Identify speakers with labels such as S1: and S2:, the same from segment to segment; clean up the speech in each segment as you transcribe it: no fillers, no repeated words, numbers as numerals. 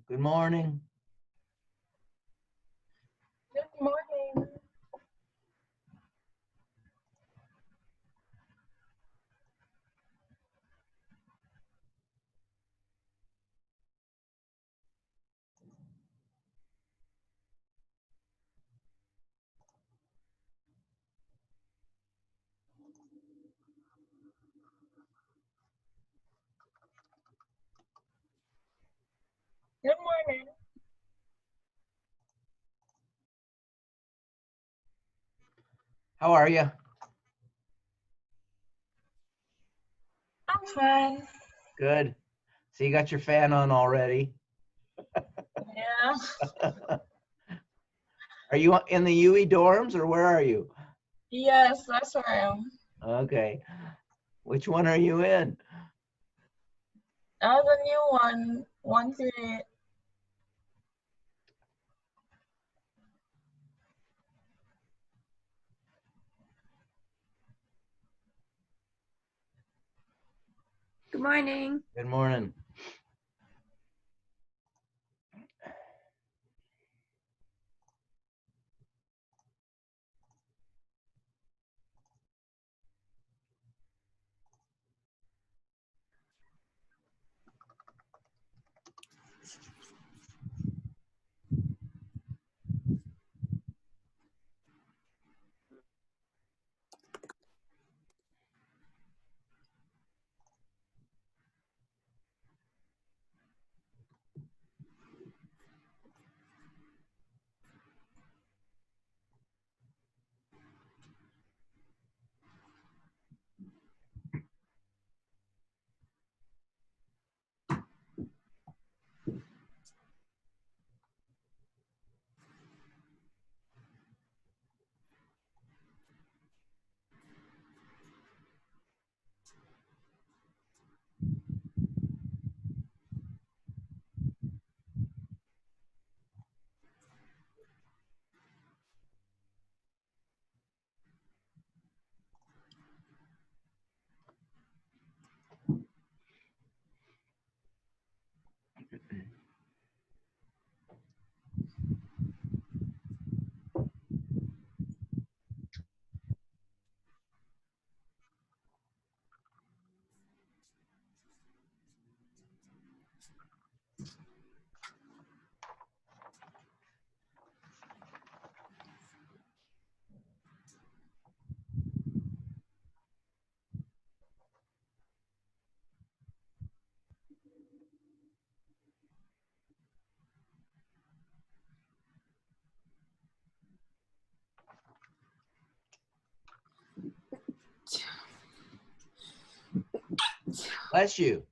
S1: Good morning.
S2: Good morning. Good morning.
S1: How are you?
S2: I'm fine.
S1: Good. So you got your fan on already.
S2: Yeah.
S1: Are you in the UE dorms or where are you?
S2: Yes, that's where I am.
S1: Okay. Which one are you in?
S2: I have a new one, 138.
S3: Good morning.
S1: Good morning. Bless you.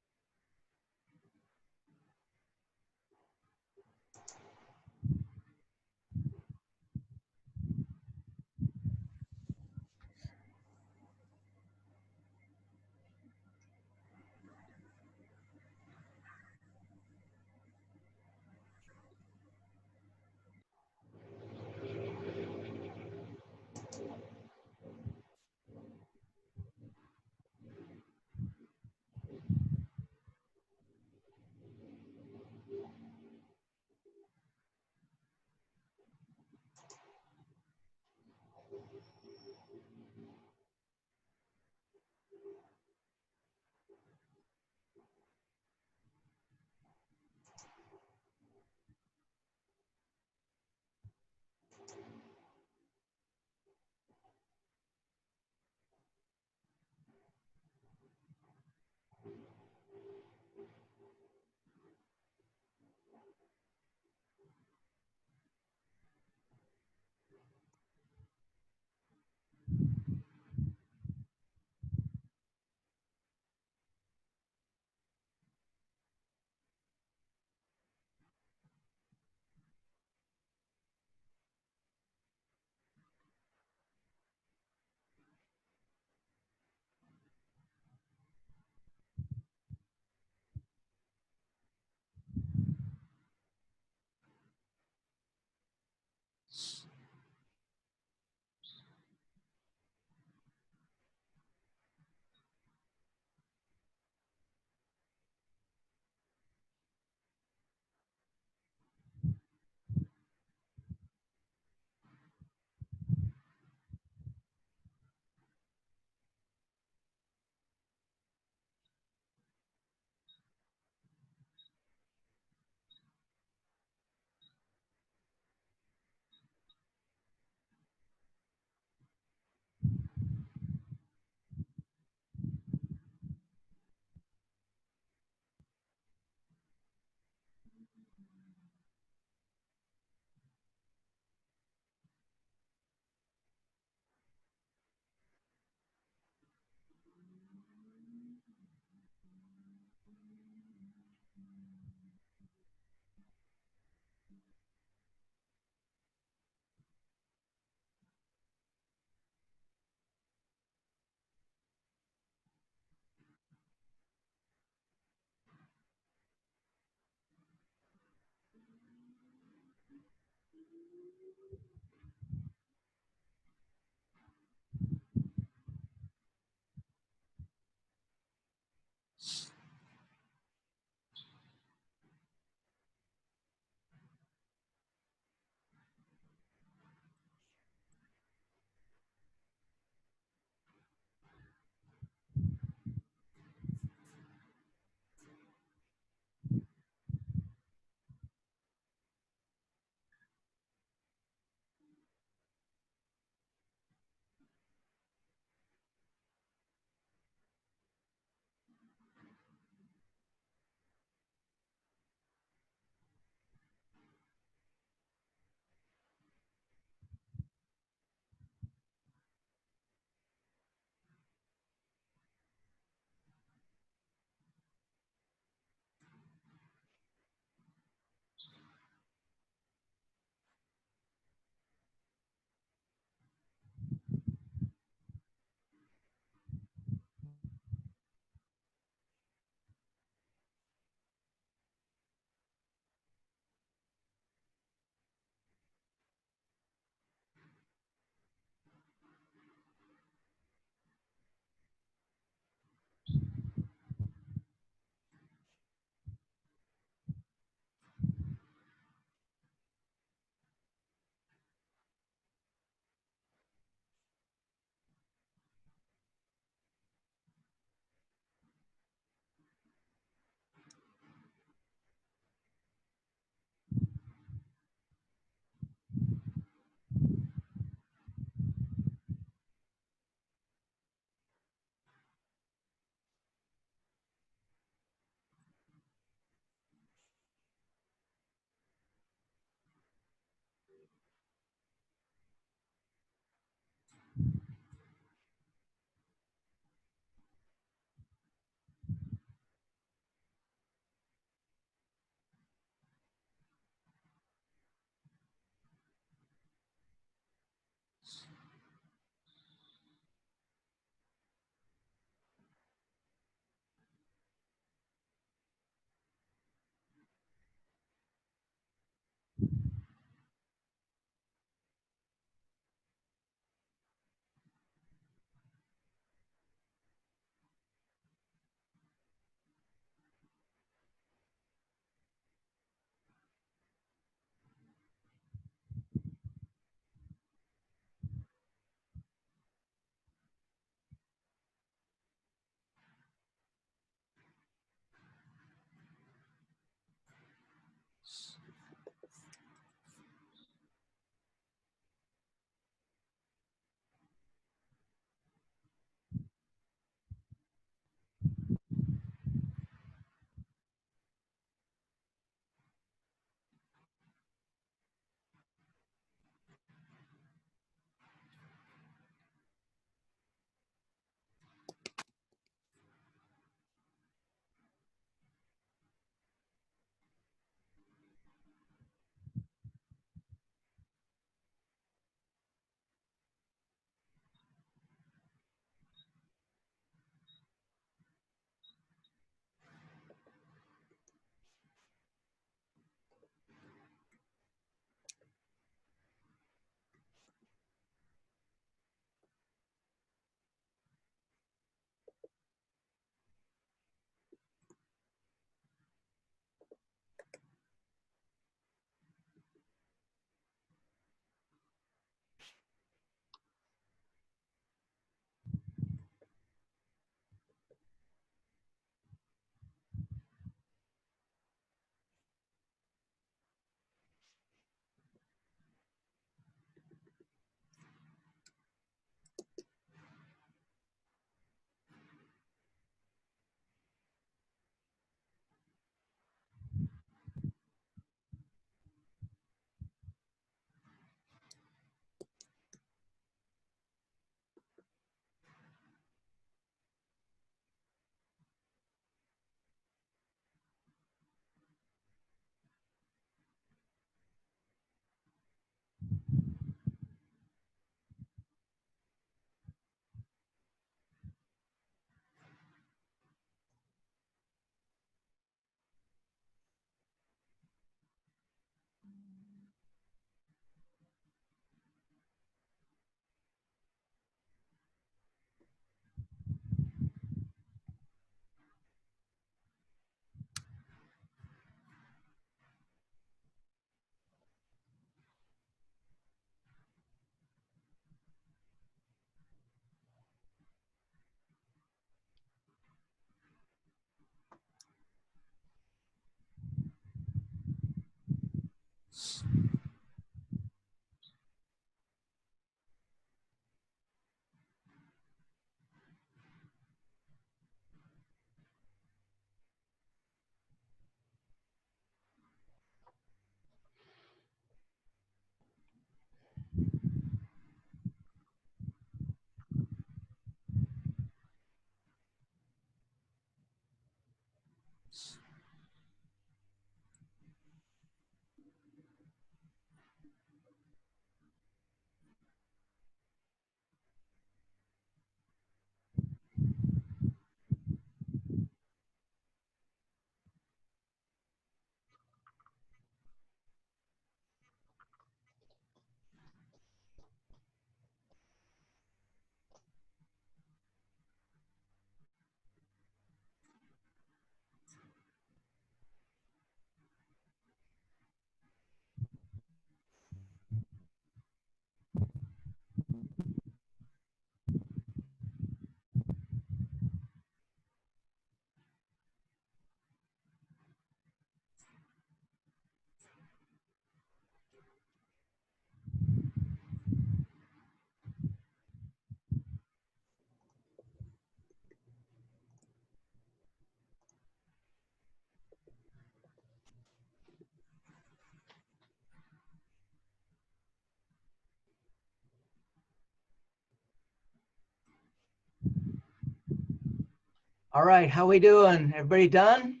S1: All right, how we doing? Everybody done?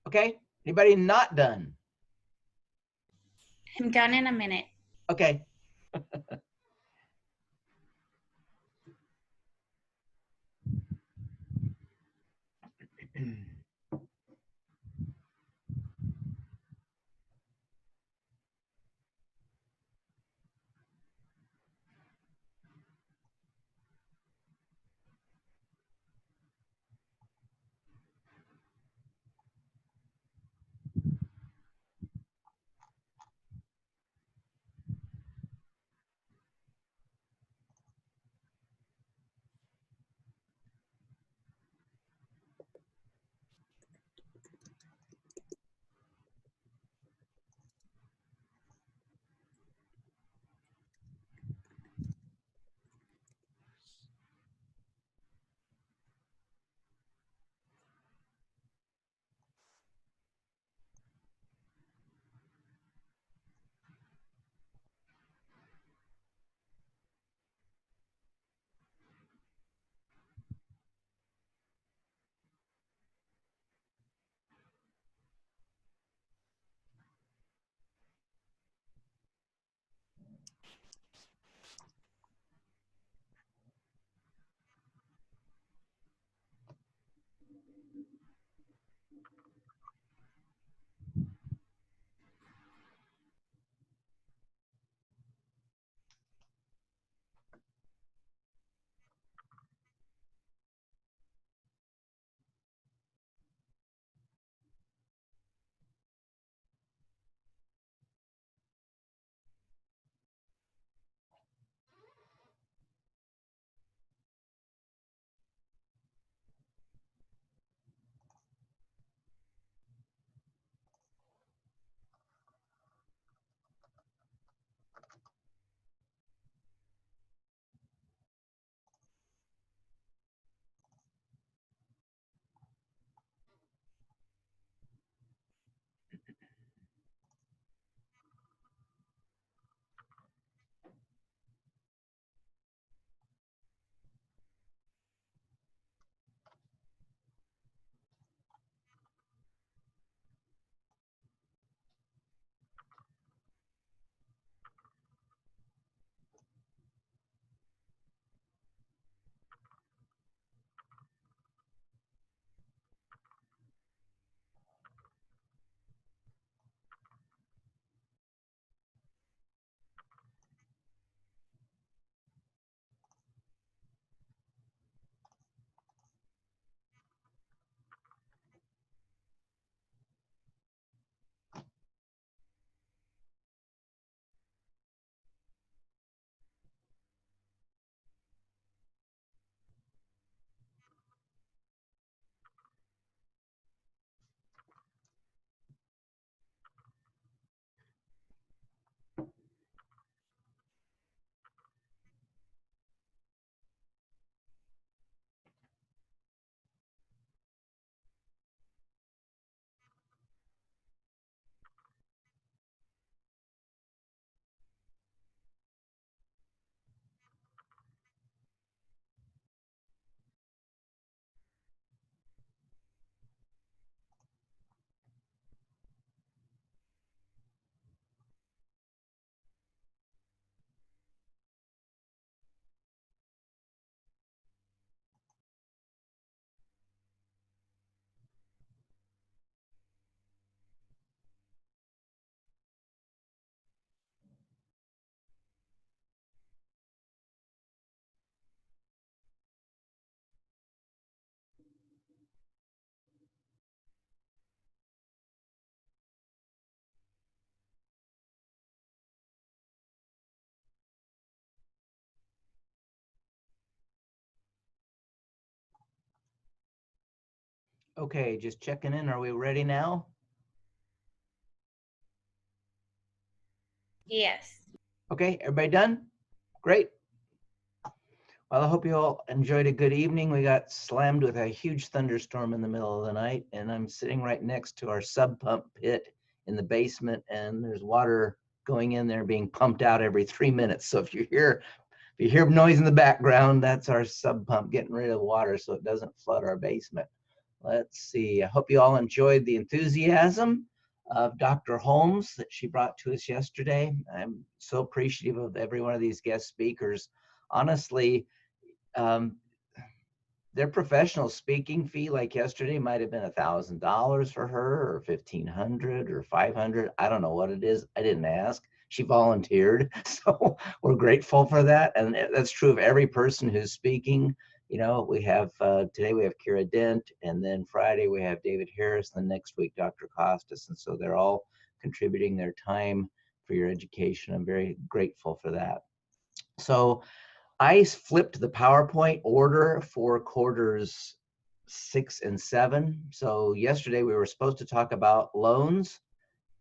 S1: Okay, anybody not done?
S3: I'm done in a minute.
S1: Okay. Okay, just checking in. Are we ready now?
S3: Yes.
S1: Okay, everybody done? Great. Well, I hope you all enjoyed a good evening. We got slammed with a huge thunderstorm in the middle of the night, and I'm sitting right next to our sub pump pit in the basement, and there's water going in there being pumped out every 3 minutes. So if you hear noise in the background, that's our sub pump getting rid of water so it doesn't flood our basement. Let's see. I hope you all enjoyed the enthusiasm of Dr. Holmes that she brought to us yesterday. I'm so appreciative of every one of these guest speakers. Honestly, um, their professional speaking fee, like yesterday, might have been $1,000 for her, or $1,500 or $500. I don't know what it is. I didn't ask. She volunteered, so we're grateful for that. And that's true of every person who's speaking. You know, we have today we have Kira Dent, and then Friday we have David Harris, and the next week Dr. Costas, and so they're all contributing their time for your education. I'm very grateful for that. So I flipped the PowerPoint order for quarters 6 and 7. So yesterday we were supposed to talk about loans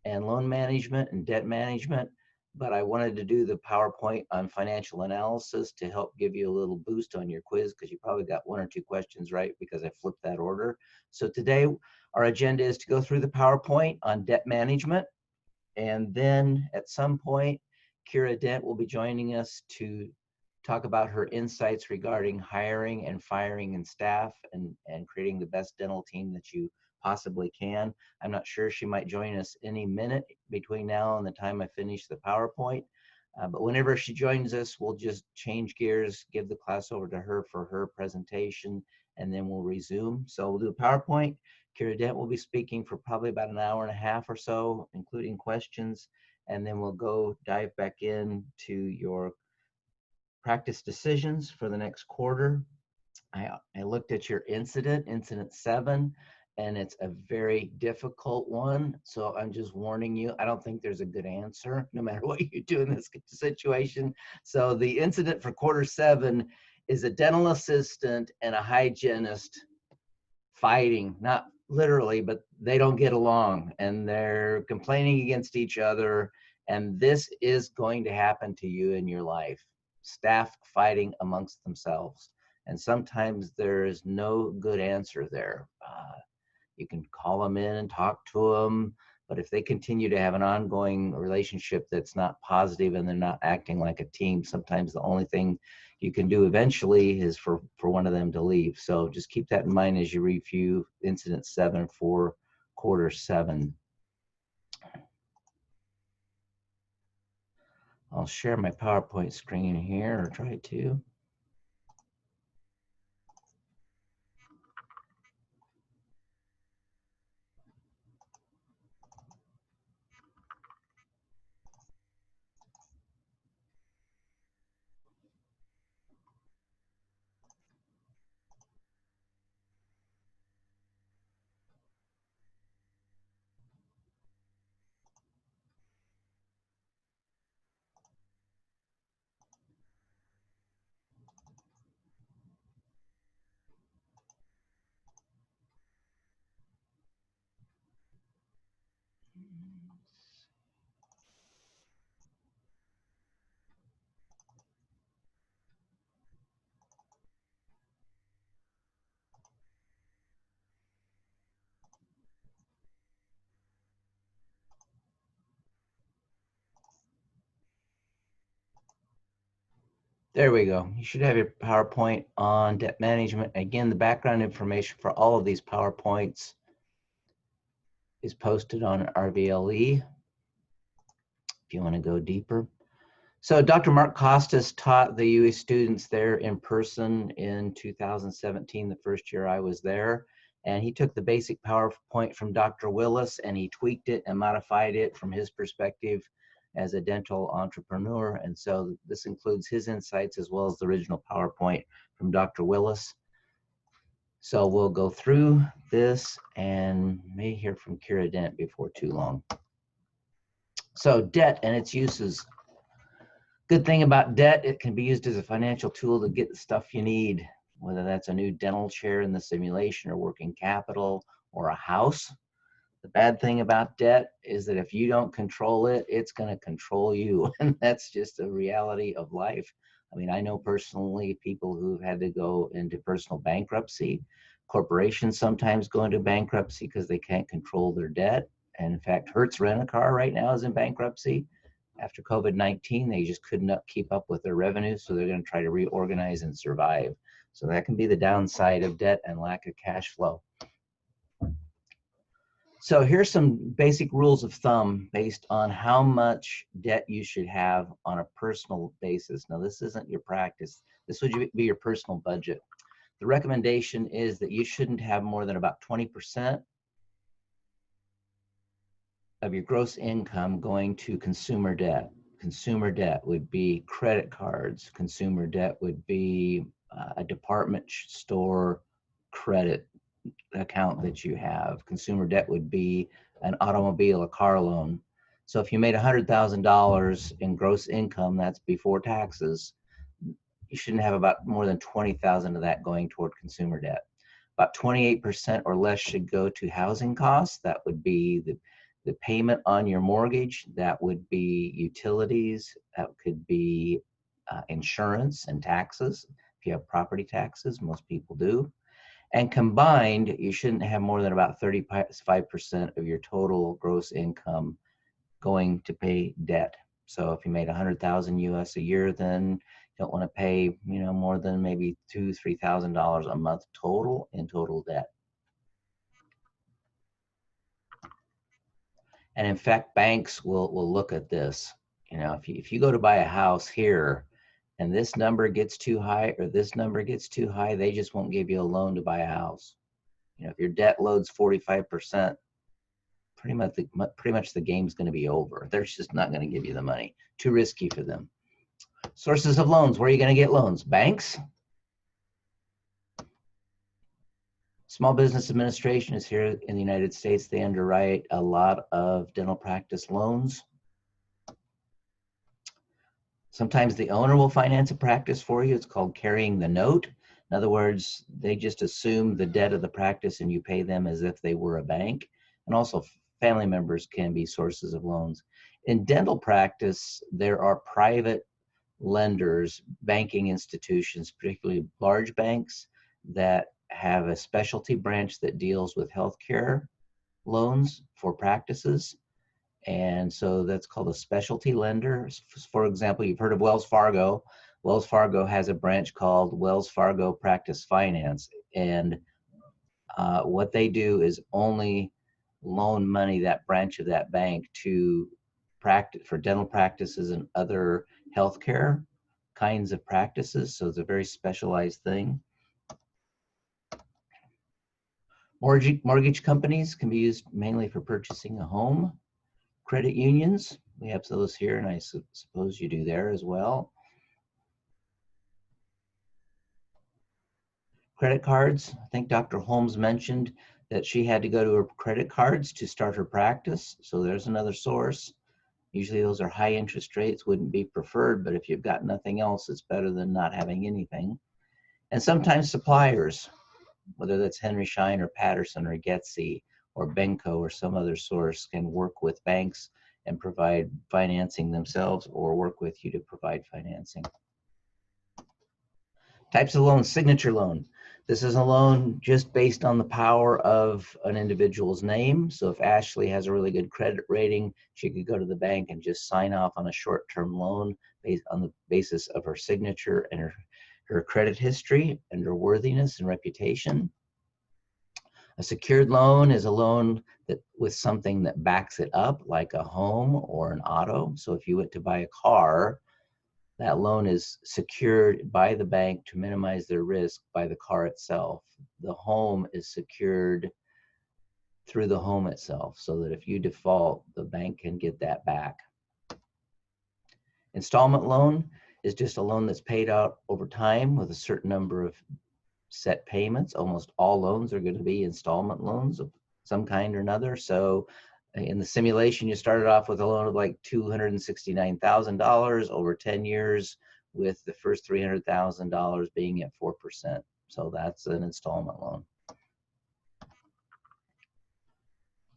S1: and loan management and debt management, but I wanted to do the PowerPoint on financial analysis to help give you a little boost on your quiz, because you probably got 1 or 2 questions right because I flipped that order. So today our agenda is to go through the PowerPoint on debt management, and then at some point Kira Dent will be joining us to talk about her insights regarding hiring and firing and staff, and creating the best dental team that you possibly can. I'm not sure, she might join us any minute between now and the time I finish the PowerPoint. But whenever she joins us, we'll just change gears, give the class over to her for her presentation, and then we'll resume. So we'll do a PowerPoint. Kira Dent will be speaking for probably about an hour and a half or so, including questions, and then we'll go dive back into your practice decisions for the next quarter. I looked at your incident 7, and it's a very difficult one. So I'm just warning you, I don't think there's a good answer no matter what you do in this situation. So the incident for quarter 7 is a dental assistant and a hygienist fighting, not literally, but they don't get along and they're complaining against each other. And this is going to happen to you in your life. Staff fighting amongst themselves. And sometimes there is no good answer there. You can call them in and talk to them, but if they continue to have an ongoing relationship that's not positive and they're not acting like a team, sometimes the only thing you can do eventually is for one of them to leave. So just keep that in mind as you review incident 7 for quarter 7. I'll share my PowerPoint screen here, or try to. There we go. You should have your PowerPoint on debt management. Again, the background information for all of these PowerPoints is posted on RVLE if you want to go deeper. So Dr. Mark Costas taught the UE students there in person in 2017, the first year I was there. And he took the basic PowerPoint from Dr. Willis and he tweaked it and modified it from his perspective as a dental entrepreneur. And so this includes his insights as well as the original PowerPoint from Dr. Willis. So we'll go through this and may hear from Kira Dent before too long. So debt and its uses. Good thing about debt, it can be used as a financial tool to get the stuff you need. whether that's a new dental chair in the simulation or working capital or a house. The bad thing about debt is that if you don't control it, it's going to control you. And that's just a reality of life. I mean, I know personally people who've had to go into personal bankruptcy. Corporations sometimes go into bankruptcy because they can't control their debt. And in fact, Hertz Rent-A-Car right now is in bankruptcy. After COVID-19, they just couldn't keep up with their revenue, so they're going to try to reorganize and survive. So that can be the downside of debt and lack of cash flow. So here's some basic rules of thumb based on how much debt you should have on a personal basis. Now, this isn't your practice. This would be your personal budget. The recommendation is that you shouldn't have more than about 20% of your gross income going to consumer debt. Consumer debt would be credit cards. Consumer debt would be a department store credit account that you have. Consumer debt would be an automobile, a car loan. So if you made $100,000 in gross income, that's before taxes, you shouldn't have about more than 20,000 of that going toward consumer debt. About 28% or less should go to housing costs. That would be the payment on your mortgage. That would be utilities. That could be insurance and taxes. If you have property taxes, most people do. And combined, you shouldn't have more than about 35% of your total gross income going to pay debt. So if you made 100,000 US a year, then you don't want to pay, more than maybe $2,000-3,000 a month total in total debt. And in fact, banks will look at this. If you go to buy a house here and this number gets too high or this number gets too high, they just won't give you a loan to buy a house. If your debt load's 45%, pretty much the game's going to be over. They're just not going to give you the money. Too risky for them. Sources of loans. Where are you going to get loans? Banks. Small Business Administration is here in the United States. They underwrite a lot of dental practice loans. Sometimes the owner will finance a practice for you. It's called carrying the note. In other words, they just assume the debt of the practice and you pay them as if they were a bank. And also family members can be sources of loans. In dental practice, there are private lenders, banking institutions, particularly large banks that have a specialty branch that deals with healthcare loans for practices. And so that's called a specialty lender. For example, you've heard of Wells Fargo. Wells Fargo has a branch called Wells Fargo Practice Finance. And what they do is only loan money, that branch of that bank, to practice for dental practices and other healthcare kinds of practices. So it's a very specialized thing. Mortgage companies can be used mainly for purchasing a home. Credit unions, we have those here, and I suppose you do there as well. Credit cards, I think Dr. Holmes mentioned that she had to go to her credit cards to start her practice, so there's another source. Usually those are high interest rates, wouldn't be preferred, but if you've got nothing else, it's better than not having anything. And sometimes suppliers, whether that's Henry Schein or Patterson or Getsy or Benco or some other source, can work with banks and provide financing themselves or work with you to provide financing. Types of loans. Signature loan. This is a loan just based on the power of an individual's name. So if Ashley has a really good credit rating, she could go to the bank and just sign off on a short-term loan based on the basis of her signature and her credit history and her worthiness and reputation. A secured loan is a loan that with something that backs it up, like a home or an auto. So if you went to buy a car, that loan is secured by the bank to minimize their risk by the car itself. The home is secured through the home itself, so that if you default, the bank can get that back. Installment loan is just a loan that's paid out over time with a certain number of set payments. Almost all loans are going to be installment loans of some kind or another. So in the simulation, you started off with a loan of like $269,000 over 10 years, with the first $300,000 being at 4%. So that's an installment loan.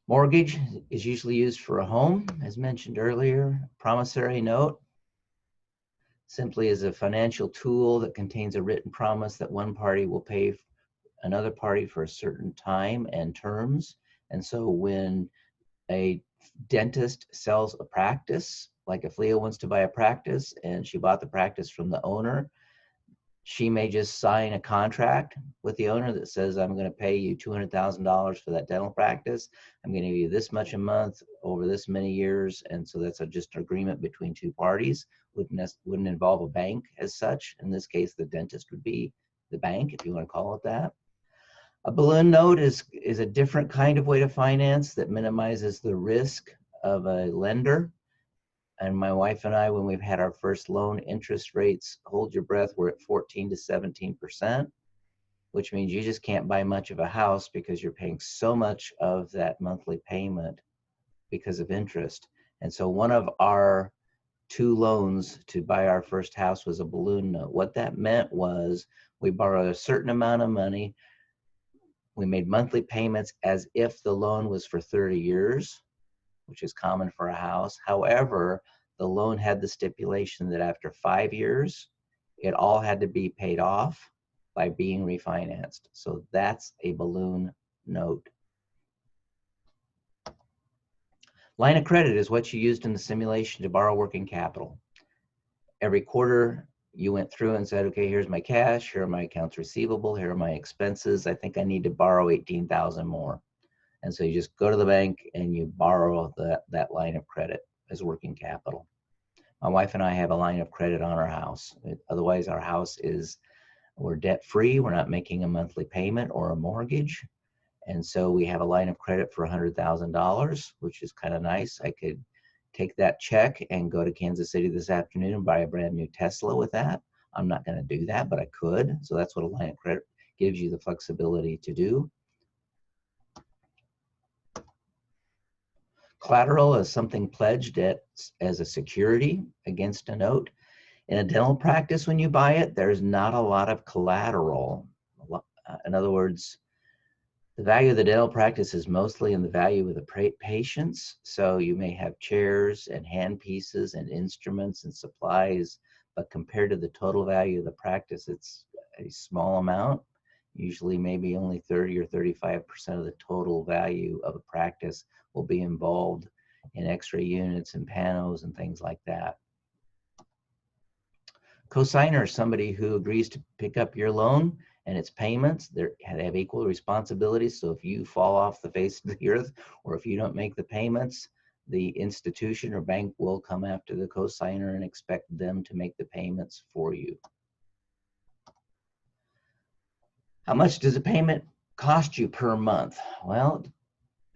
S1: Mortgage is usually used for a home, as mentioned earlier. Promissory note simply is a financial tool that contains a written promise that one party will pay another party for a certain time and terms. And so when a dentist sells a practice, like if Leah wants to buy a practice and she bought the practice from the owner, she may just sign a contract with the owner that says, I'm going to pay you $200,000 for that dental practice. I'm going to give you this much a month over this many years. And so that's just an agreement between two parties. Wouldn't involve a bank as such. In this case, the dentist would be the bank, if you want to call it that. A balloon note is a different kind of way to finance that minimizes the risk of a lender. And my wife and I, when we've had our first loan, interest rates, hold your breath, we're at 14 to 17%, which means you just can't buy much of a house because you're paying so much of that monthly payment because of interest. And so one of our 2 loans to buy our first house was a balloon note. What that meant was we borrowed a certain amount of money. We made monthly payments as if the loan was for 30 years. Which is common for a house. However, the loan had the stipulation that after 5 years, it all had to be paid off by being refinanced. So that's a balloon note. Line of credit is what you used in the simulation to borrow working capital. Every quarter, you went through and said, okay, here's my cash, here are my accounts receivable, here are my expenses. I think I need to borrow 18,000 more. And so you just go to the bank and you borrow that line of credit as working capital. My wife and I have a line of credit on our house. Otherwise, our house we're debt free. We're not making a monthly payment or a mortgage. And so we have a line of credit for $100,000, which is kind of nice. I could take that check and go to Kansas City this afternoon and buy a brand new Tesla with that. I'm not going to do that, but I could. So that's what a line of credit gives you the flexibility to do. Collateral is something pledged as a security against a note. In a dental practice, when you buy it, there's not a lot of collateral. In other words, the value of the dental practice is mostly in the value of the patients. So you may have chairs and hand pieces and instruments and supplies, but compared to the total value of the practice, it's a small amount. Usually maybe only 30 or 35% of the total value of a practice will be involved in x-ray units and panos and things like that. Cosigner is somebody who agrees to pick up your loan and its payments. They have equal responsibilities. So if you fall off the face of the earth, or if you don't make the payments, the institution or bank will come after the cosigner and expect them to make the payments for you. How much does a payment cost you per month? Well,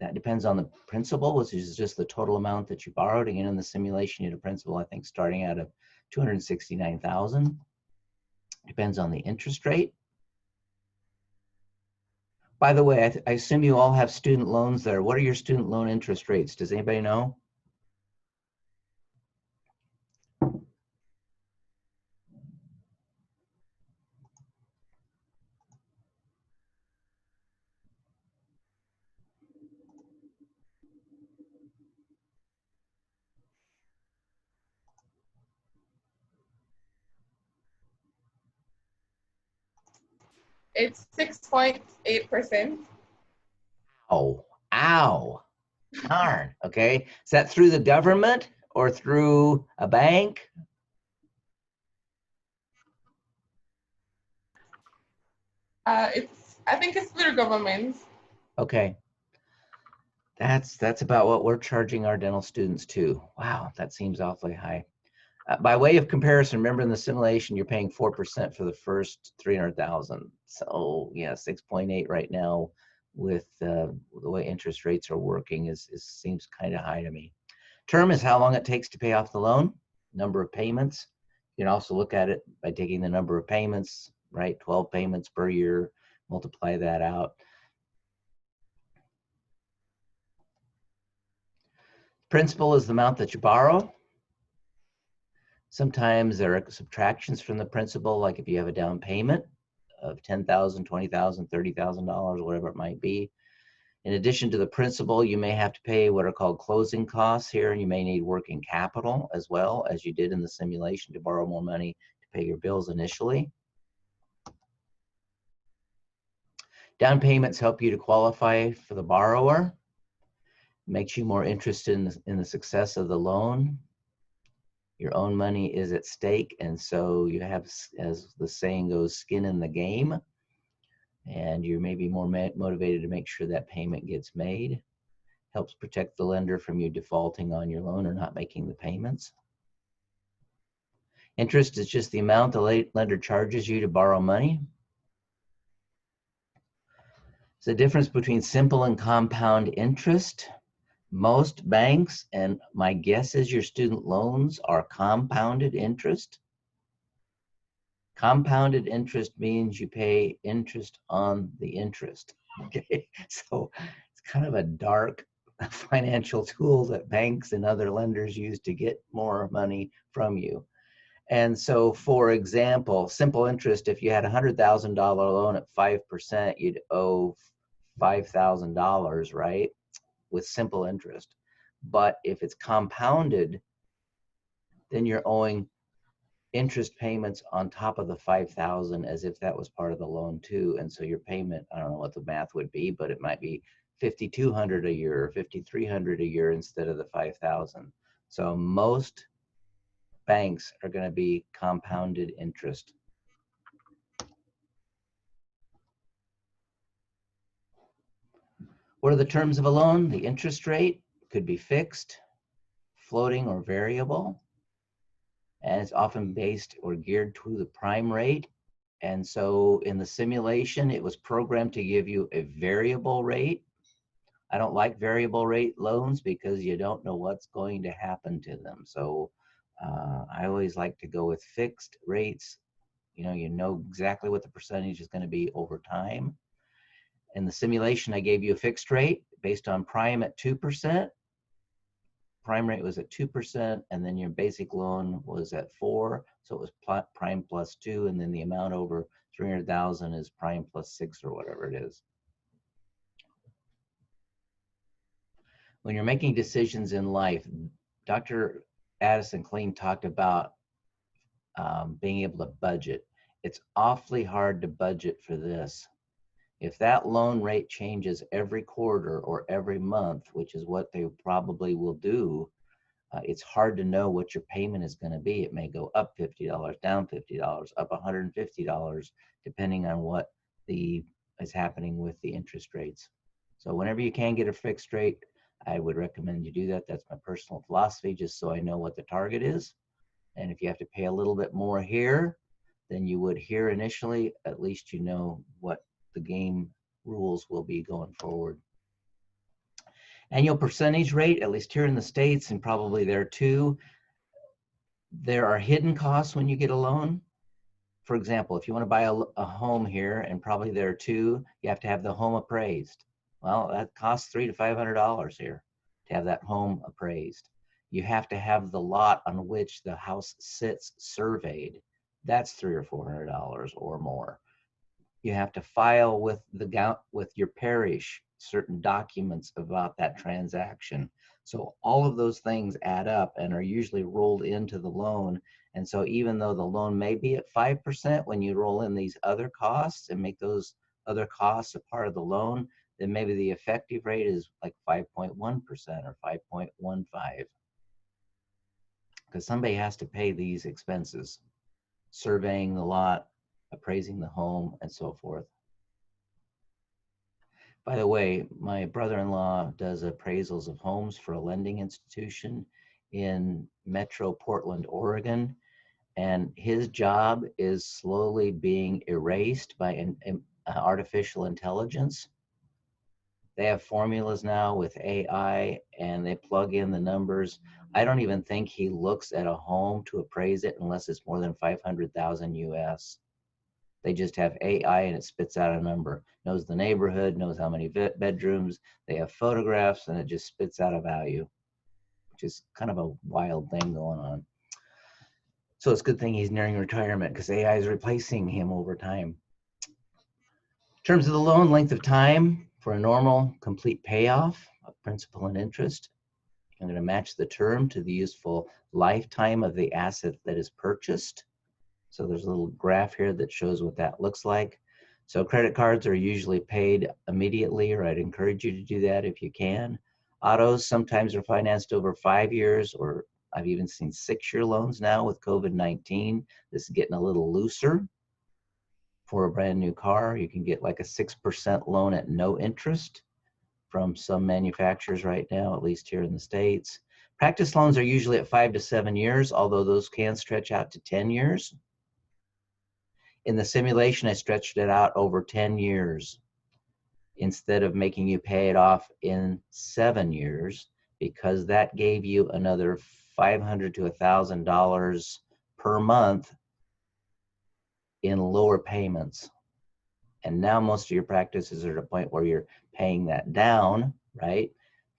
S1: that depends on the principal, which is just the total amount that you borrowed. Again, in the simulation, you had a principal, I think, starting out of $269,000. Depends on the interest rate. By the way, I assume you all have student loans there. What are your student loan interest rates? Does anybody know?
S4: It's 6.8%.
S1: Oh, ow, darn, okay. Is that through the government or through a bank?
S4: I think it's through government.
S1: Okay. That's about what we're charging our dental students too. Wow, that seems awfully high. By way of comparison, remember in the simulation, you're paying 4% for the first 300,000. So yeah, 6.8 right now with the way interest rates are working seems kind of high to me. Term is how long it takes to pay off the loan, number of payments. You can also look at it by taking the number of payments, right? 12 payments per year, multiply that out. Principal is the amount that you borrow. Sometimes there are subtractions from the principal, like if you have a down payment of $10,000, $20,000, $30,000, whatever it might be. In addition to the principal, you may have to pay what are called closing costs here, and you may need working capital as well, as you did in the simulation, to borrow more money to pay your bills initially. Down payments help you to qualify for the borrower, makes you more interested in the success of the loan. Your own money is at stake, and so you have, as the saying goes, skin in the game. And you're maybe more motivated to make sure that payment gets made. Helps protect the lender from you defaulting on your loan or not making the payments. Interest is just the amount the lender charges you to borrow money. It's the difference between simple and compound interest. Most banks, and my guess is your student loans, are compounded interest. Compounded interest means you pay interest on the interest. Okay, so it's kind of a dark financial tool that banks and other lenders use to get more money from you. And so, for example, simple interest, if you had a $100,000 loan at 5%, you'd owe $5,000, right, with simple interest. But if it's compounded, then you're owing interest payments on top of the 5,000 as if that was part of the loan too. And so your payment, I don't know what the math would be, but it might be $5,200 a year or $5,300 a year instead of the 5,000. So most banks are going to be compounded interest. What are the terms of a loan? The interest rate could be fixed, floating, or variable. And it's often based or geared to the prime rate. And so in the simulation, it was programmed to give you a variable rate. I don't like variable rate loans because you don't know what's going to happen to them. So I always like to go with fixed rates. You know exactly what the percentage is going to be over time. In the simulation, I gave you a fixed rate based on prime at 2%. Prime rate was at 2%, and then your basic loan was at 4%. So it was prime plus 2, and then the amount over 300,000 is prime plus 6 or whatever it is. When you're making decisions in life, Dr. Addison Kleen talked about being able to budget. It's awfully hard to budget for this. If that loan rate changes every quarter or every month, which is what they probably will do, it's hard to know what your payment is going to be. It may go up $50, down $50, up $150, depending on what is happening with the interest rates. So whenever you can get a fixed rate, I would recommend you do that. That's my personal philosophy, just so I know what the target is. And if you have to pay a little bit more here than you would here initially, at least you know what the game rules will be going forward. Annual percentage rate, at least here in the States and probably there too, there are hidden costs when you get a loan. For example, if you want to buy a home here, and probably there too, you have to have the home appraised. Well, that costs $300 to $500 here to have that home appraised. You have to have the lot on which the house sits surveyed. That's $300 or $400 or more. You have to file with your parish certain documents about that transaction. So all of those things add up and are usually rolled into the loan. And so even though the loan may be at 5%, when you roll in these other costs and make those other costs a part of the loan, then maybe the effective rate is like 5.1% or 5.15. Because somebody has to pay these expenses, surveying the lot, appraising the home, and so forth. By the way, my brother-in-law does appraisals of homes for a lending institution in Metro Portland, Oregon, and his job is slowly being erased by an artificial intelligence. They have formulas now with AI, and they plug in the numbers. I don't even think he looks at a home to appraise it unless it's more than 500,000 US. They just have AI and it spits out a number, knows the neighborhood, knows how many bedrooms, they have photographs, and it just spits out a value, which is kind of a wild thing going on. So it's a good thing he's nearing retirement, because AI is replacing him over time. terms of the loan, length of time for a normal complete payoff of principal and interest, I'm going to match the term to the useful lifetime of the asset that is purchased. So there's a little graph here that shows what that looks like. So credit cards are usually paid immediately, or I'd encourage you to do that if you can. Autos sometimes are financed over 5 years, or I've even seen 6-year loans now with COVID-19. This is getting a little looser. For a brand new car, you can get like a 6% loan at no interest from some manufacturers right now, at least here in the States. Practice loans are usually at 5 to 7 years, although those can stretch out to 10 years. In the simulation, I stretched it out over 10 years instead of making you pay it off in 7 years, because that gave you another $500 to $1,000 per month in lower payments. And now most of your practices are at a point where you're paying that down, right?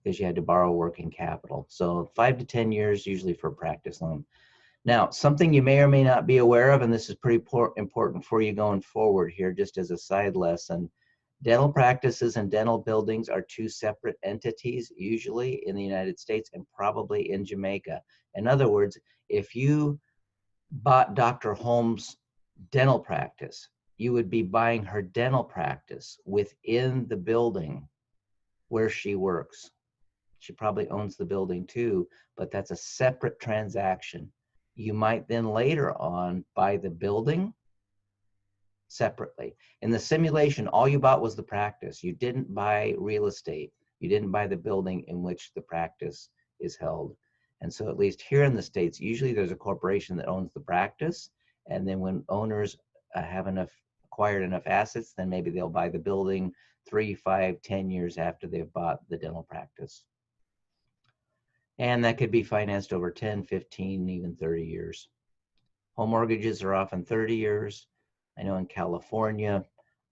S1: Because you had to borrow working capital. So 5 to 10 years usually for a practice loan. Now, something you may or may not be aware of, and this is pretty important for you going forward here, just as a side lesson, dental practices and dental buildings are two separate entities, usually in the United States and probably in Jamaica. In other words, if you bought Dr. Holmes' dental practice, you would be buying her dental practice within the building where she works. She probably owns the building too, but that's a separate transaction. You might then later on buy the building separately. In the simulation, all you bought was the practice. You didn't buy real estate. You didn't buy the building in which the practice is held. And so at least here in the States, usually there's a corporation that owns the practice. And then when owners have acquired enough assets, then maybe they'll buy the building 3, 5, 10 years after they've bought the dental practice. And that could be financed over 10, 15, even 30 years. Home mortgages are often 30 years. I know in California,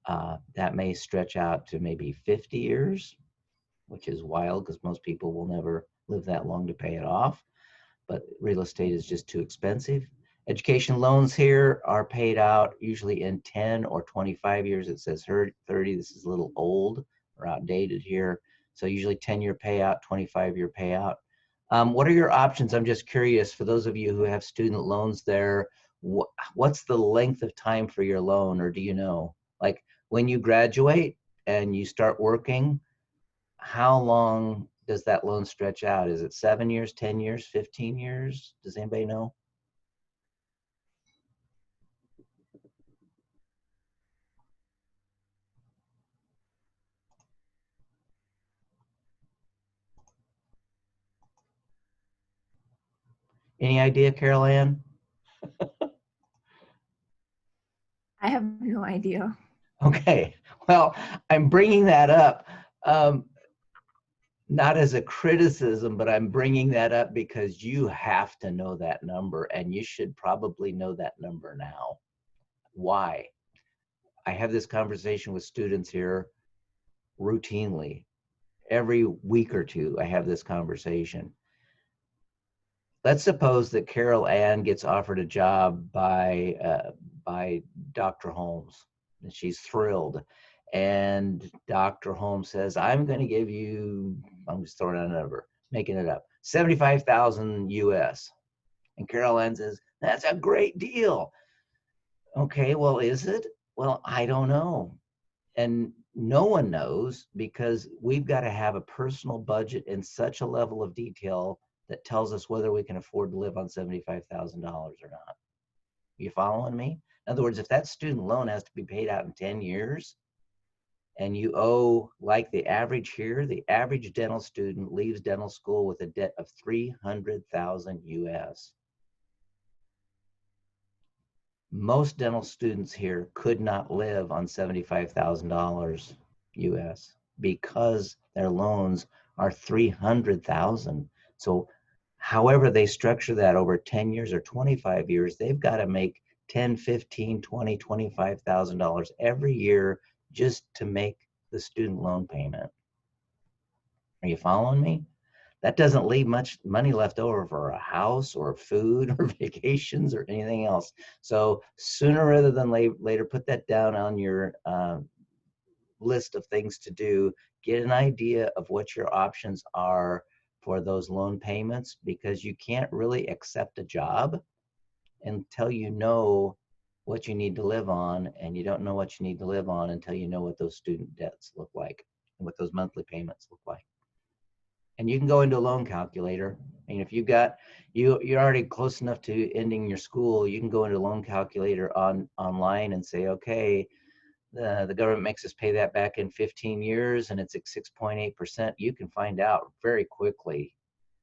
S1: that may stretch out to maybe 50 years, which is wild because most people will never live that long to pay it off. But real estate is just too expensive. Education loans here are paid out usually in 10 or 25 years. It says 30. This is a little old or outdated here. So usually 10-year payout, 25-year payout. What are your options? I'm just curious, for those of you who have student loans there, what's the length of time for your loan, or do you know? Like when you graduate and you start working, how long does that loan stretch out? Is it 7 years, 10 years, 15 years? Does anybody know? Any idea, Carol Ann?
S3: I have no idea.
S1: Okay, well, I'm bringing that up, not as a criticism, but I'm bringing that up because you have to know that number, and you should probably know that number now. Why? I have this conversation with students here routinely. Every week or two, I have this conversation. Let's suppose that Carol Ann gets offered a job by Dr. Holmes, and she's thrilled. And Dr. Holmes says, I'm going to give you, I'm just throwing out a number, making it up, 75,000 US. And Carol Ann says, that's a great deal. Okay, well, is it? Well, I don't know. And no one knows, because we've got to have a personal budget in such a level of detail that tells us whether we can afford to live on $75,000 or not. You following me? In other words, if that student loan has to be paid out in 10 years and you owe, like the average here, the average dental student leaves dental school with a debt of 300,000 US. Most dental students here could not live on $75,000 US because their loans are 300,000. So however they structure that over 10 years or 25 years, they've got to make $10, $15, $20, $25,000 every year just to make the student loan payment. Are you following me? That doesn't leave much money left over for a house or food or vacations or anything else. So sooner rather than later, put that down on your list of things to do. Get an idea of what your options are for those loan payments, because you can't really accept a job until you know what you need to live on, and you don't know what you need to live on until you know what those student debts look like and what those monthly payments look like. And you can go into a loan calculator, and if you've got you're already close enough to ending your school, you can go into a loan calculator online and say, okay, the government makes us pay that back in 15 years and it's at 6.8%. You can find out very quickly,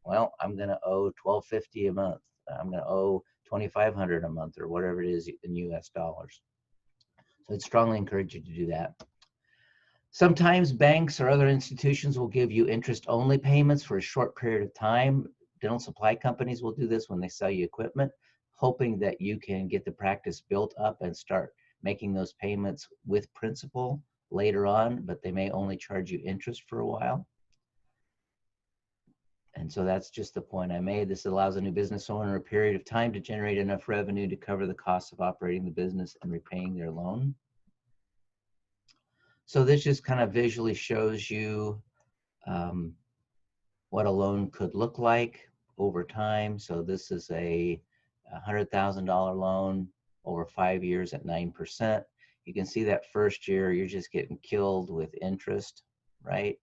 S1: well, I'm going to owe $1,250 a month. I'm going to owe $2,500 a month, or whatever it is in US dollars. So I'd strongly encourage you to do that. Sometimes banks or other institutions will give you interest-only payments for a short period of time. Dental supply companies will do this when they sell you equipment, hoping that you can get the practice built up and start making those payments with principal later on, but they may only charge you interest for a while. And so that's just the point I made. This allows a new business owner a period of time to generate enough revenue to cover the costs of operating the business and repaying their loan. So this just kind of visually shows you what a loan could look like over time. So this is a $100,000 loan over 5 years at 9%. You can see that first year, you're just getting killed with interest, right?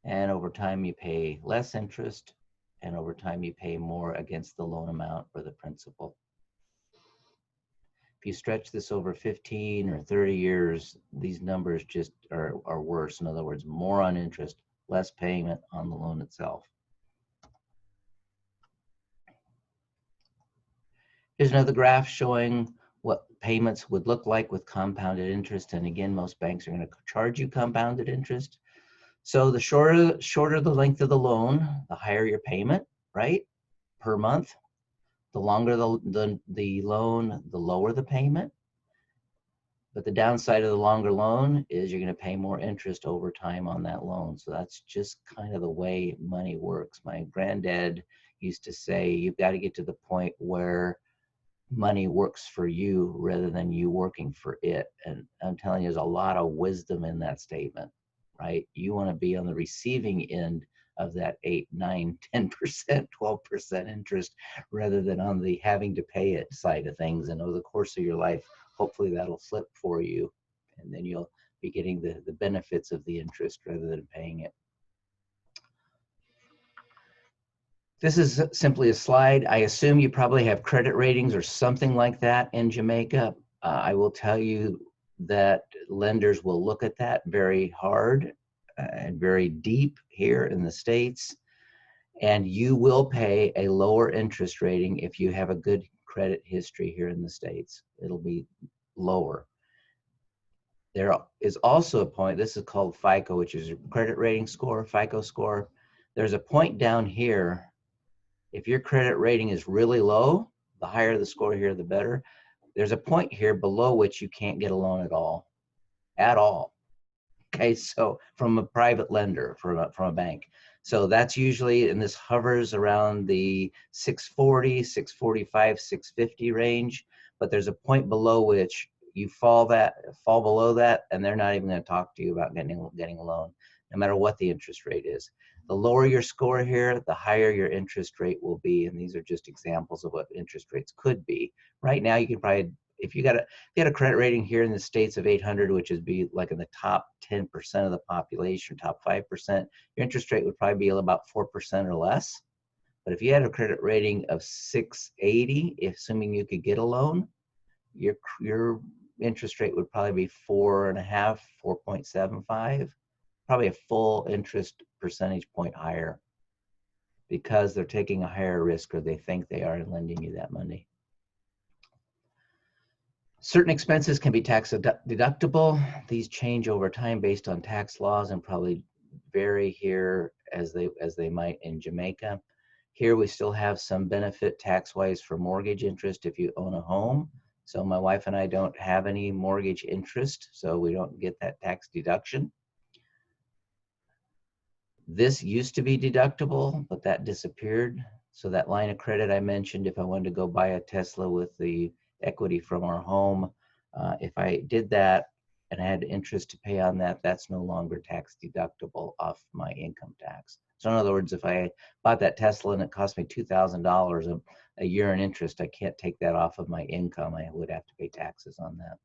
S1: And over time, you pay less interest, and over time, you pay more against the loan amount or the principal. If you stretch this over 15 or 30 years, these numbers just are worse. In other words, more on interest, less payment on the loan itself. Here's another graph showing what payments would look like with compounded interest. And again, most banks are going to charge you compounded interest. So the shorter the length of the loan, the higher your payment, right, per month. The longer the loan, the lower the payment. But the downside of the longer loan is you're going to pay more interest over time on that loan. So that's just kind of the way money works. My granddad used to say, you've got to get to the point where money works for you rather than you working for it. And I'm telling you, there's a lot of wisdom in that statement, right? You want to be on the receiving end of that 8, 9, 10%, 12% interest rather than on the having to pay it side of things. And over the course of your life, hopefully that'll flip for you, and then you'll be getting the benefits of the interest rather than paying it. This is simply a slide. I assume you probably have credit ratings or something like that in Jamaica. I will tell you that lenders will look at that very hard and very deep here in the States, and you will pay a lower interest rating if you have a good credit history here in the States. It'll be lower. There is also a point, this is called FICO, which is a credit rating score, FICO score. There's a point down here. If your credit rating is really low, the higher the score here, the better. There's a point here below which you can't get a loan at all. Okay, so from a private lender, from a bank. So that's usually, and this hovers around the 640, 645, 650 range, but there's a point below which you fall below that, and they're not even going to talk to you about getting a loan, no matter what the interest rate is. The lower your score here, the higher your interest rate will be, and these are just examples of what interest rates could be. Right now, you can probably, if you had a credit rating here in the States of 800, which is be like in the top 10% of the population, top 5%, your interest rate would probably be about 4% or less. But if you had a credit rating of 680, assuming you could get a loan, your interest rate would probably be 4.5, 4.75, probably a full interest percentage point higher, because they're taking a higher risk, or they think they are, in lending you that money. Certain expenses can be tax deductible. These change over time based on tax laws and probably vary here as they might in Jamaica. Here we still have some benefit tax-wise for mortgage interest if you own a home. So my wife and I don't have any mortgage interest, so we don't get that tax deduction. This used to be deductible, but that disappeared. So that line of credit I mentioned, if I wanted to go buy a Tesla with the equity from our home, if I did that and I had interest to pay on that, that's no longer tax deductible off my income tax. So in other words, if I bought that Tesla and it cost me $2,000 a year in interest, I can't take that off of my income. I would have to pay taxes on that.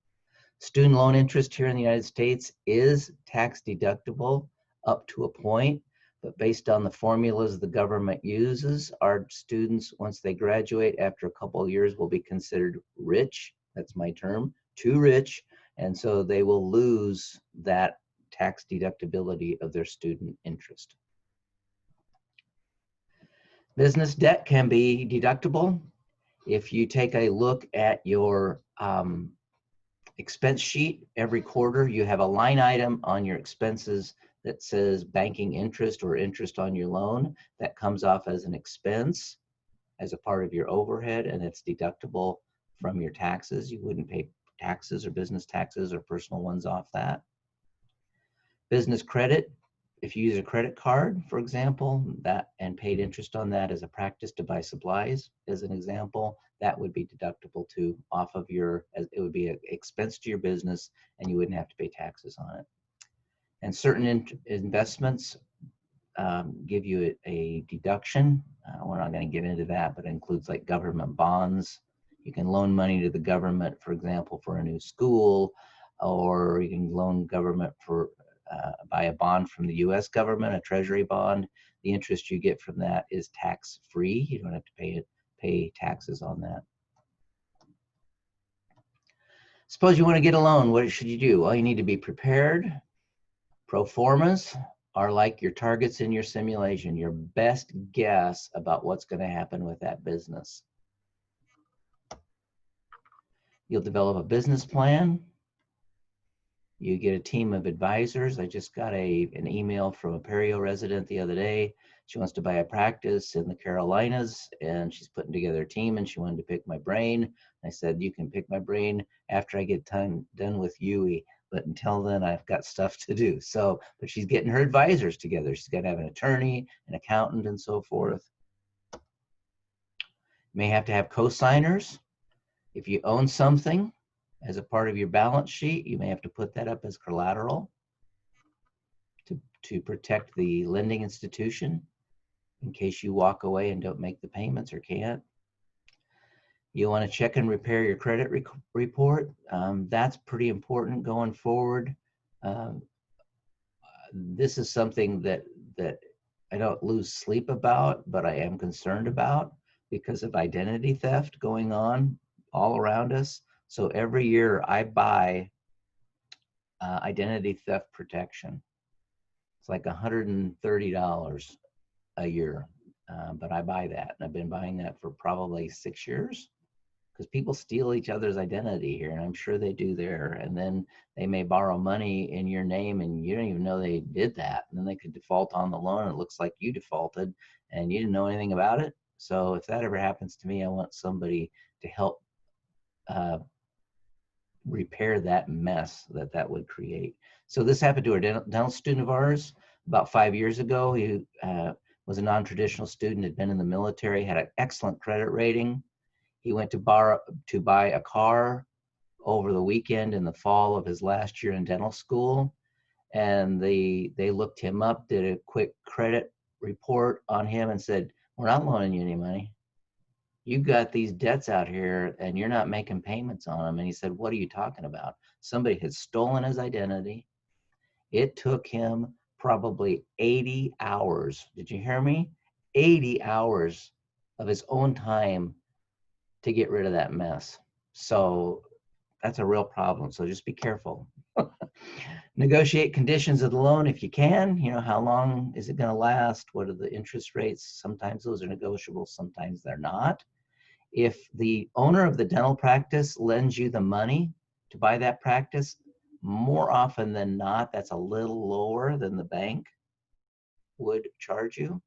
S1: Student loan interest here in the United States is tax deductible up to a point, but based on the formulas the government uses, our students, once they graduate after a couple of years, will be considered rich. That's my term, too rich. And so they will lose that tax deductibility of their student interest. Business debt can be deductible. If you take a look at your expense sheet every quarter, you have a line item on your expenses that says banking interest or interest on your loan. That comes off as an expense as a part of your overhead, and it's deductible from your taxes. You wouldn't pay taxes or business taxes or personal ones off that. Business credit, if you use a credit card, for example, that and paid interest on that as a practice to buy supplies, as an example, that would be deductible too off of your, it would be an expense to your business and you wouldn't have to pay taxes on it. And certain investments give you a deduction. We're not going to get into that, but it includes like government bonds. You can loan money to the government, for example, for a new school, or you can loan government for buy a bond from the U.S. government, a treasury bond. The interest you get from that is tax-free. You don't have to pay taxes on that. Suppose you want to get a loan. What should you do? Well, you need to be prepared. Pro formas are like your targets in your simulation, your best guess about what's going to happen with that business. You'll develop a business plan. You get a team of advisors. I just got an email from a Perio resident the other day. She wants to buy a practice in the Carolinas, and she's putting together a team, and she wanted to pick my brain. I said, you can pick my brain after I get done with UE, but until then, I've got stuff to do. So, but she's getting her advisors together. She's got to have an attorney, an accountant, and so forth. You may have to have co-signers. If you own something as a part of your balance sheet, you may have to put that up as collateral to protect the lending institution in case you walk away and don't make the payments or can't. You want to check and repair your credit report. That's pretty important going forward. This is something that I don't lose sleep about, but I am concerned about because of identity theft going on all around us. So every year I buy identity theft protection. It's like $130 a year, but I buy that. And I've been buying that for probably 6 years because people steal each other's identity here, and I'm sure they do there. And then they may borrow money in your name and you don't even know they did that. And then they could default on the loan. And it looks like you defaulted and you didn't know anything about it. So if that ever happens to me, I want somebody to help repair that mess that would create. So this happened to a dental student of ours about 5 years ago. He was a non-traditional student, had been in the military, had an excellent credit rating. He went to buy a car over the weekend in the fall of his last year in dental school. And they looked him up, did a quick credit report on him and said, we're not loaning you any money. You've got these debts out here and you're not making payments on them. And he said, what are you talking about? Somebody had stolen his identity. It took him probably 80 hours. Did you hear me? 80 hours of his own time to get rid of that mess. So that's a real problem. So just be careful. Negotiate conditions of the loan if you can. You know, how long is it going to last? What are the interest rates? Sometimes those are negotiable, sometimes they're not. If the owner of the dental practice lends you the money to buy that practice, more often than not, that's a little lower than the bank would charge you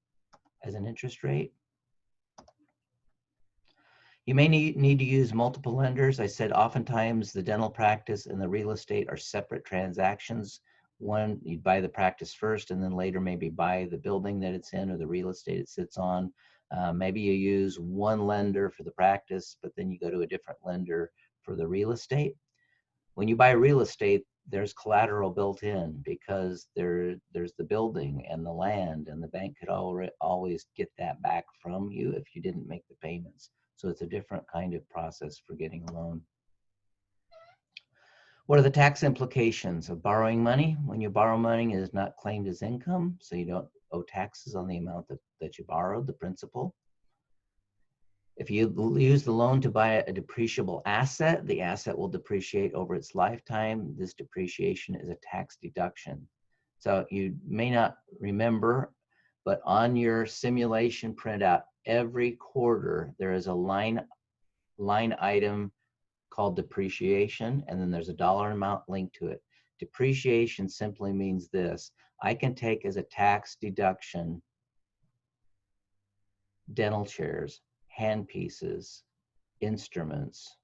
S1: as an interest rate. You may need to use multiple lenders. I said oftentimes the dental practice and the real estate are separate transactions. One, you'd buy the practice first and then later maybe buy the building that it's in or the real estate it sits on. Maybe you use one lender for the practice, but then you go to a different lender for the real estate. When you buy real estate, there's collateral built in because there's the building and the land, and the bank could always get that back from you if you didn't make the payments. So it's a different kind of process for getting a loan. What are the tax implications of borrowing money? When you borrow money, it is not claimed as income, so you don't owe taxes on the amount that you borrowed, the principal. If you use the loan to buy a depreciable asset, the asset will depreciate over its lifetime. This depreciation is a tax deduction. So you may not remember, but on your simulation printout, every quarter there is a line item called depreciation, and then there's a dollar amount linked to it. Depreciation simply means this: I can take as a tax deduction dental chairs, hand pieces, instruments,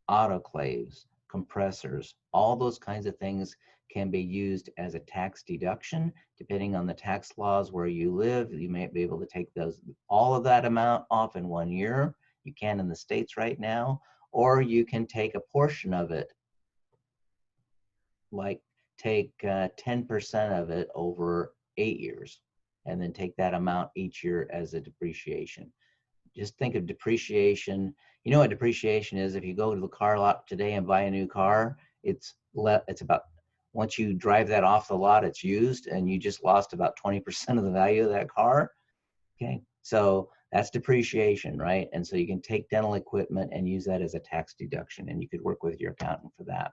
S1: autoclaves, compressors, all those kinds of things can be used as a tax deduction. Depending on the tax laws where you live, you may be able to take all of that amount off in 1 year. You can in the States right now, or you can take a portion of it, like take 10% of it over 8 years, and then take that amount each year as a depreciation. Just think of depreciation. You know what depreciation is? If you go to the car lot today and buy a new car, it's about, once you drive that off the lot, it's used, and you just lost about 20% of the value of that car. Okay, so that's depreciation, right? And so you can take dental equipment and use that as a tax deduction, and you could work with your accountant for that.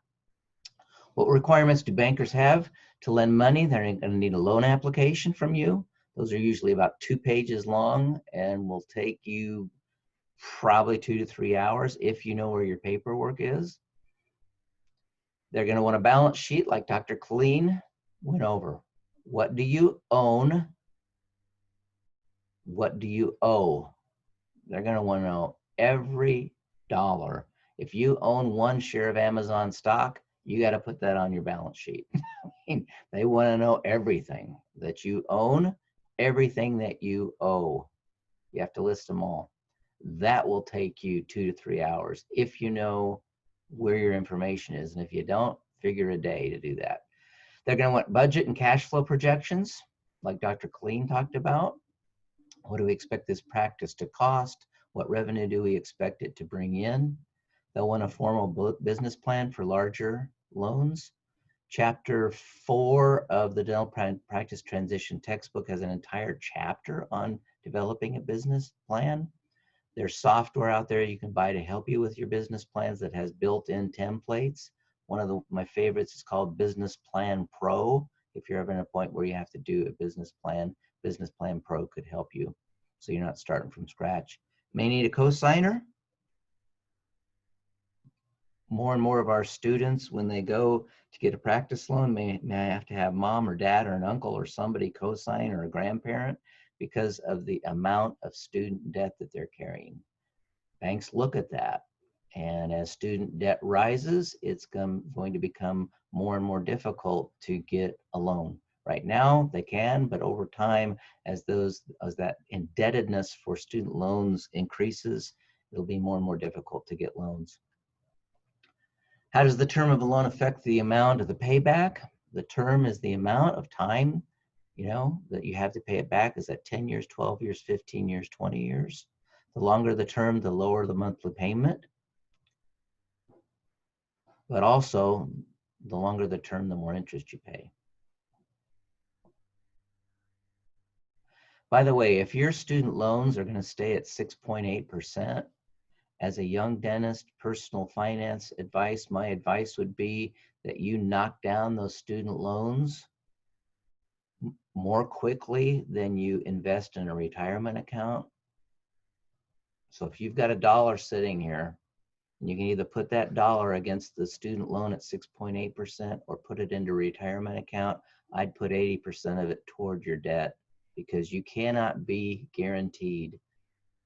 S1: What requirements do bankers have to lend money? They're going to need a loan application from you. Those are usually about 2 pages long and will take you probably 2 to 3 hours if you know where your paperwork is. They're going to want a balance sheet like Dr. Colleen went over. What do you own? What do you owe? They're going to want to know every dollar. If you own 1 share of Amazon stock, you got to put that on your balance sheet. They want to know everything that you own, everything that you owe. You have to list them all. That will take you 2 to 3 hours if you know where your information is. And if you don't, figure a day to do that. They're going to want budget and cash flow projections, like Dr. Colleen talked about. What do we expect this practice to cost? What revenue do we expect it to bring in? They'll want a formal business plan for larger loans. Chapter 4 of the Dental Practice Transition textbook has an entire chapter on developing a business plan. There's software out there you can buy to help you with your business plans that has built-in templates. One of my favorites is called Business Plan Pro. If you're ever in a point where you have to do a business Plan Pro could help you, so you're not starting from scratch. May need a cosigner. More and more of our students, when they go to get a practice loan, may have to have mom or dad or an uncle or somebody co-sign, or a grandparent, because of the amount of student debt that they're carrying. Banks look at that, and as student debt rises, it's going to become more and more difficult to get a loan. Right now they can, but over time, as that indebtedness for student loans increases, it'll be more and more difficult to get loans. How does the term of a loan affect the amount of the payback? The term is the amount of time, that you have to pay it back. Is that 10 years, 12 years, 15 years, 20 years? The longer the term, the lower the monthly payment. But also, the longer the term, the more interest you pay. By the way, if your student loans are going to stay at 6.8%, as a young dentist, personal finance advice, my advice would be that you knock down those student loans more quickly than you invest in a retirement account. So if you've got $1 sitting here, you can either put that dollar against the student loan at 6.8% or put it into a retirement account. I'd put 80% of it toward your debt, because you cannot be guaranteed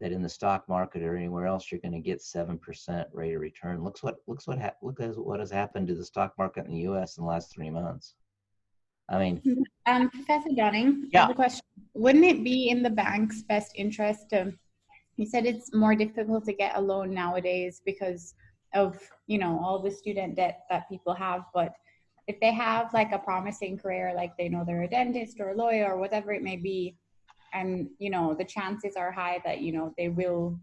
S1: that in the stock market or anywhere else you're going to get 7% rate of return. Look what has happened to the stock market in the U.S. in the last 3 months. I mean,
S5: Professor Dunning,
S1: yeah.
S5: I have a question. Wouldn't it be in the bank's best interest to? You said it's more difficult to get a loan nowadays because of all the student debt that people have. But if they have like a promising career, like they know they're a dentist or a lawyer or whatever it may be, and the chances are high that they will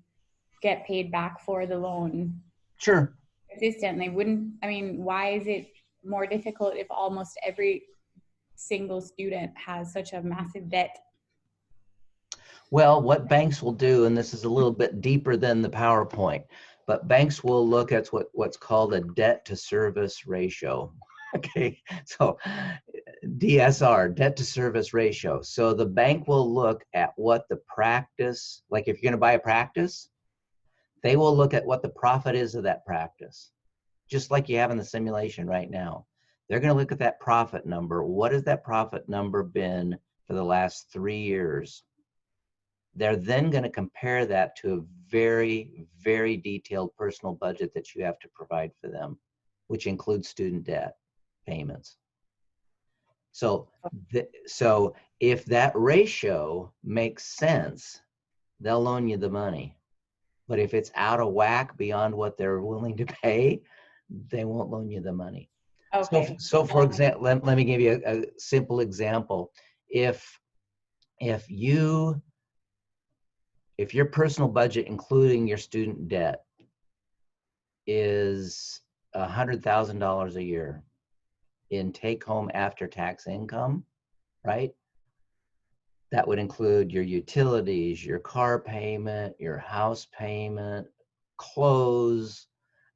S5: get paid back for the loan
S1: Sure.
S5: consistently. Why is it more difficult if almost every single student has such a massive debt?
S1: Well, what banks will do, and this is a little bit deeper than the PowerPoint, but banks will look at what's called a debt to service ratio. Okay, so DSR, debt to service ratio. So the bank will look at what the practice, like if you're going to buy a practice, they will look at what the profit is of that practice, just like you have in the simulation right now. They're going to look at that profit number. What has that profit number been for the last 3 years? They're then going to compare that to a very, very detailed personal budget that you have to provide for them, which includes student debt payments. So if that ratio makes sense, they'll loan you the money. But if it's out of whack beyond what they're willing to pay, they won't loan you the money.
S5: Okay.
S1: So for example, let me give you a simple example. If your personal budget, including your student debt, is $100,000 a year in take-home after-tax income, right? That would include your utilities, your car payment, your house payment, clothes,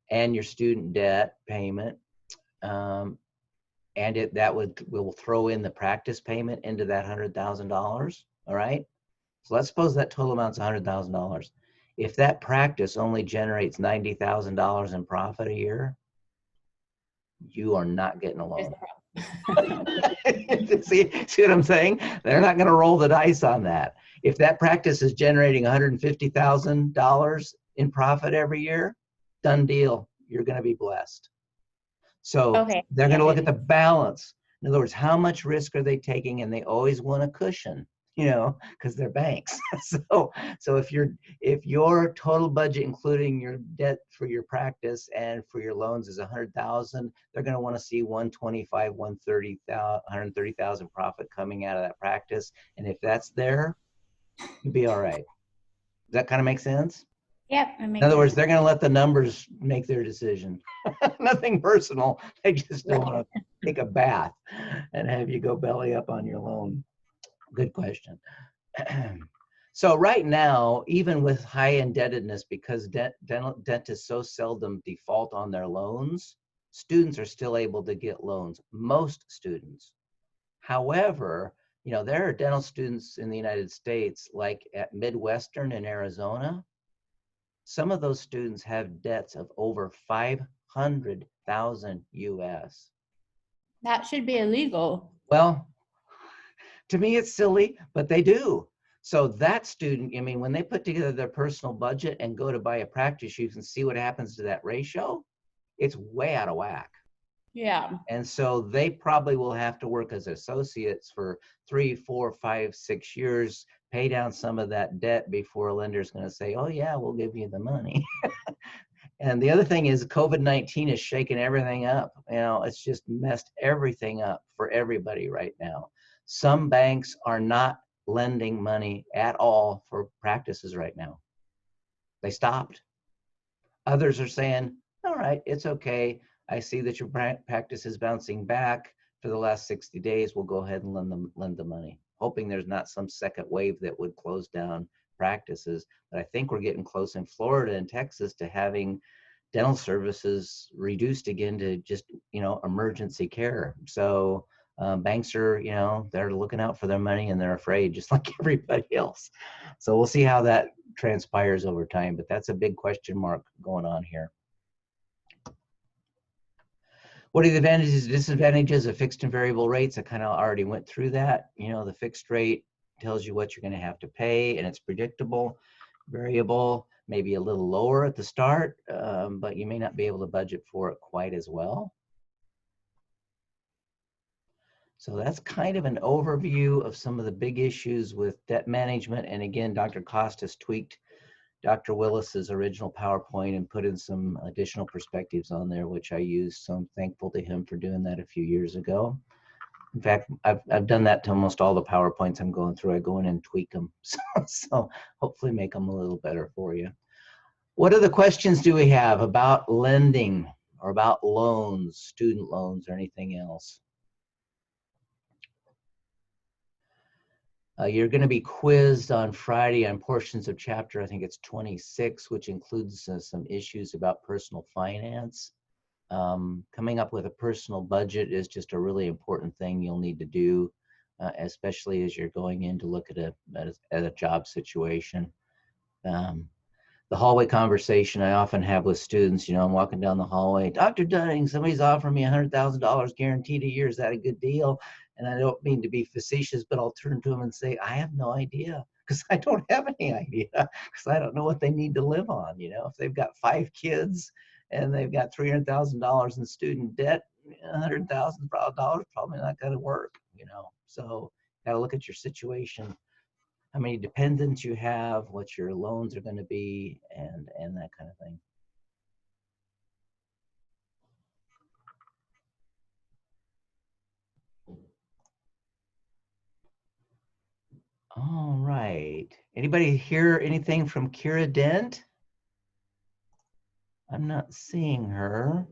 S1: and your student debt payment. And we'll throw in the practice payment into that $100,000. All right. So let's suppose that total amount's $100,000. If that practice only generates $90,000 in profit a year, you are not getting a loan. See what I'm saying? They're not going to roll the dice on that. If that practice is generating $150,000 in profit every year, done deal. You're going to be blessed. So
S5: Okay.
S1: they're going to look at the balance. In other words, how much risk are they taking? And they always want a cushion, because they're banks. So if your total budget, including your debt for your practice and for your loans, is $100,000, they're going to want to see $125,000, $130,000 profit coming out of that practice. And if that's there, you'll be all right. Does that kind of make sense?
S5: Yep.
S1: In other words, they're going to let the numbers make their decision. Nothing personal. They just don't want to take a bath and have you go belly up on your loan. Good question. So right now, even with high indebtedness, because dentists so seldom default on their loans, students are still able to get loans, most students. However, there are dental students in the United States, like at Midwestern in Arizona. Some of those students have debts of over 500,000 US.
S5: That should be illegal.
S1: Well, to me, it's silly, but they do. So that student, when they put together their personal budget and go to buy a practice, you can see what happens to that ratio. It's way out of whack.
S5: Yeah.
S1: And so they probably will have to work as associates for 3, 4, 5, 6 years, pay down some of that debt before a lender is going to say, oh yeah, we'll give you the money. And the other thing is COVID-19 is shaking everything up. It's just messed everything up for everybody right now. Some banks are not lending money at all for practices right now. They stopped. Others are saying, all right, it's okay. I see that your practice is bouncing back for the last 60 days. We'll go ahead and lend the money, hoping there's not some second wave that would close down practices. But I think we're getting close in Florida and Texas to having dental services reduced again to just, emergency care. So banks are, they're looking out for their money and they're afraid just like everybody else. So we'll see how that transpires over time, but that's a big question mark going on here. What are the advantages and disadvantages of fixed and variable rates? I kind of already went through that. The fixed rate tells you what you're going to have to pay and it's predictable. Variable, maybe a little lower at the start, but you may not be able to budget for it quite as well. So that's kind of an overview of some of the big issues with debt management. And again, Dr. Cost has tweaked Dr. Willis's original PowerPoint and put in some additional perspectives on there, which I used. So I'm thankful to him for doing that a few years ago. In fact, I've done that to almost all the PowerPoints I'm going through. I go in and tweak them. So hopefully make them a little better for you. What other questions do we have about lending or about loans, student loans, or anything else? You're going to be quizzed on Friday on portions of chapter, I think it's 26, which includes some issues about personal finance. Coming up with a personal budget is just a really important thing you'll need to do, especially as you're going in to look at a job situation. The hallway conversation I often have with students, you know, I'm walking down the hallway, Dr. Dunning, somebody's offering me $100,000 guaranteed a year. Is that a good deal? And I don't mean to be facetious, but I'll turn to them and say, I have no idea, because I don't have any idea, because I don't know what they need to live on. You know, if they've got 5 kids and they've got $300,000 in student debt, $100,000 probably not going to work, you know. So got to look at your situation, how many dependents you have, what your loans are going to be, and that kind of thing. All right. Anybody hear anything from Kira Dent? I'm not seeing her.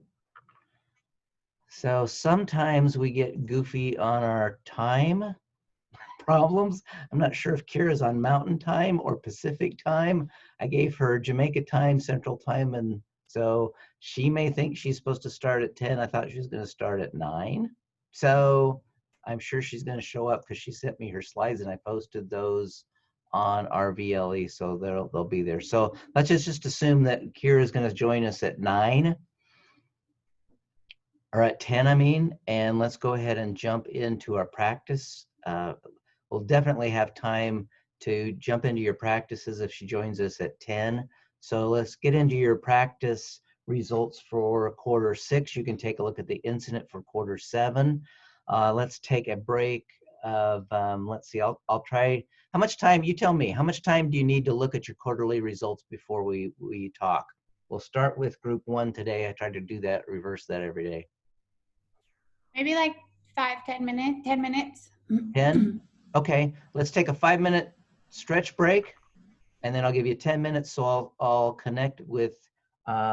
S1: So sometimes we get goofy on our time problems. I'm not sure if Kira's on Mountain Time or Pacific Time. I gave her Jamaica Time, Central Time, and so she may think she's supposed to start at 10. I thought she was going to start at 9. So I'm sure she's going to show up because she sent me her slides and I posted those on our VLE, so they'll be there. So let's just assume that Kira is going to join us at 9. Or at 10, I mean, and let's go ahead and jump into our practice. We'll definitely have time to jump into your practices if she joins us at 10. So let's get into your practice results for quarter 6. You can take a look at the incident for quarter 7. Let's take a break of, let's see, I'll try, how much time, you tell me, how much time do you need to look at your quarterly results before we talk? We'll start with group 1 today. I try to do that, reverse that every day.
S5: Maybe like 5-10 minutes, 10 minutes.
S1: 10? Okay, let's take a 5-minute stretch break, and then I'll give you 10 minutes. So I'll connect with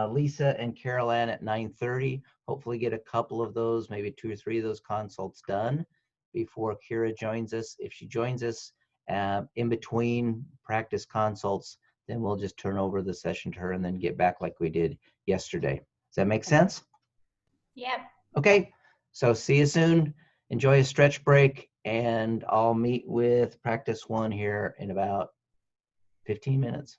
S1: Lisa and Carol Ann at 9:30. Hopefully get a couple of those, maybe 2 or 3 of those consults done before Kira joins us. If she joins us in between practice consults, then we'll just turn over the session to her and then get back like we did yesterday. Does that make sense?
S5: Yep.
S1: Okay, so see you soon. Enjoy a stretch break, and I'll meet with practice 1 here in about 15 minutes.